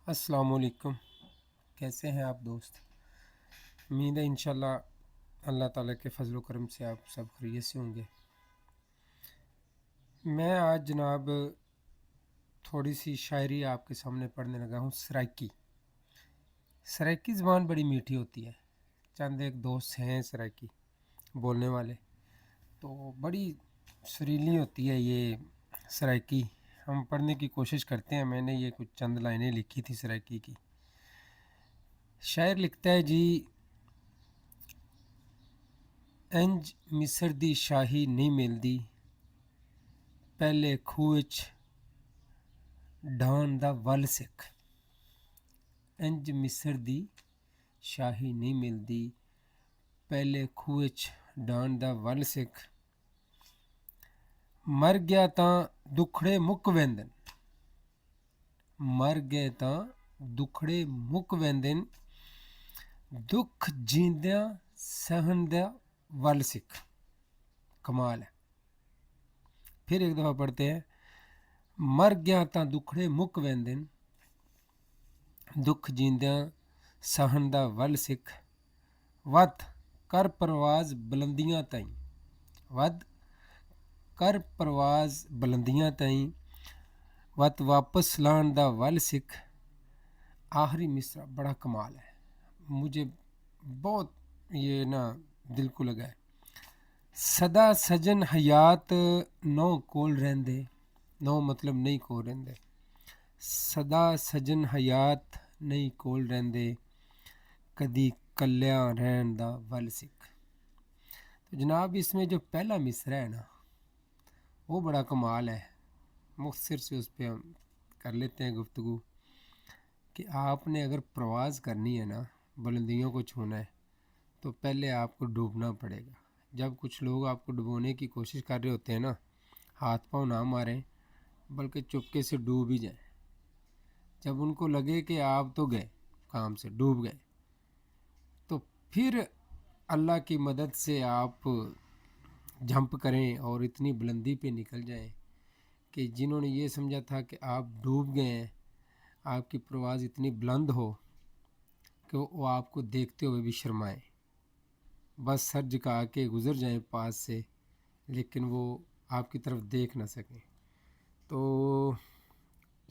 السلام علیکم، کیسے ہیں آپ دوست؟ امید ہے انشاءاللہ اللہ تعالیٰ کے فضل و کرم سے آپ سب خیریت سے ہوں گے۔ میں آج جناب تھوڑی سی شاعری آپ کے سامنے پڑھنے لگا ہوں۔ سرائکی زبان بڑی میٹھی ہوتی ہے۔ چند ایک دوست ہیں سرائکی بولنے والے، تو بڑی سریلی ہوتی ہے یہ سرائکی۔ ہم پڑھنے کی کوشش کرتے ہیں۔ میں نے یہ کچھ چند لائنیں لکھی تھی سرائکی کی۔ شاعر لکھتا ہے جی، انج مصر دی شاہی نہیں ملدی، پہلے کھوچ ڈھان دا ول سکھ۔ انج مصر دی شاہی نہیں ملدی، پہلے کھوچ ڈھان دا ول سکھ۔ مر گیا تاں دکھڑے مک ویندن، مر گئے تاں دکھڑے مک ویندن، دکھ جیندیاں سہن دا ول سکھ۔ کمال ہے۔ پھر ایک دفعہ پڑھتے ہیں۔ مر گیا تاں دکھڑے مک ویندن، دکھ جیندیاں سہن دا ول سکھ۔ ود کر پرواز بلندیاں تائیں، ود کر پرواز بلندیاں تائیں، وت واپس لان دا ول سکھ۔ آخری مصرع بڑا کمال ہے، مجھے بہت یہ دل کو لگا ہے۔ سدا سجن حیات نو کول رہندے، نو مطلب نہیں کول رہندے، سدا سجن حیات نہیں کول رہندے، کدی کلیاں رہن دا ول سکھ۔ تو جناب اس میں جو پہلا مصرع ہے وہ بڑا کمال ہے۔ مختصر سے اس پہ ہم کر لیتے ہیں گفتگو کہ آپ نے اگر پرواز کرنی ہے بلندیوں کو چھونا ہے تو پہلے آپ کو ڈوبنا پڑے گا۔ جب کچھ لوگ آپ کو ڈبونے کی کوشش کر رہے ہوتے ہیں ہاتھ پاؤں نہ ماریں بلکہ چپکے سے ڈوب ہی جائیں۔ جب ان کو لگے کہ آپ تو گئے، کام سے ڈوب گئے، تو پھر اللہ کی مدد سے آپ جھمپ کریں اور اتنی بلندی پہ نکل جائیں کہ جنہوں نے یہ سمجھا تھا کہ آپ ڈوب گئے ہیں، آپ کی پرواز اتنی بلند ہو کہ وہ آپ کو دیکھتے ہوئے بھی شرمائیں، بس سر جھکا کے گزر جائیں پاس سے، لیکن وہ آپ کی طرف دیکھ نہ سکیں۔ تو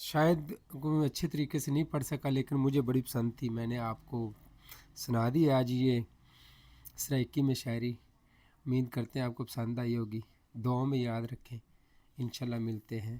شاید کوئی اچھے طریقے سے نہیں پڑھ سکا، لیکن مجھے بڑی پسند تھی، میں نے آپ کو سنا دی آج یہ سرائکی میں شاعری۔ امید کرتے ہیں آپ کو پسند آئی ہوگی۔ دعاؤں میں یاد رکھیں، انشاءاللہ ملتے ہیں۔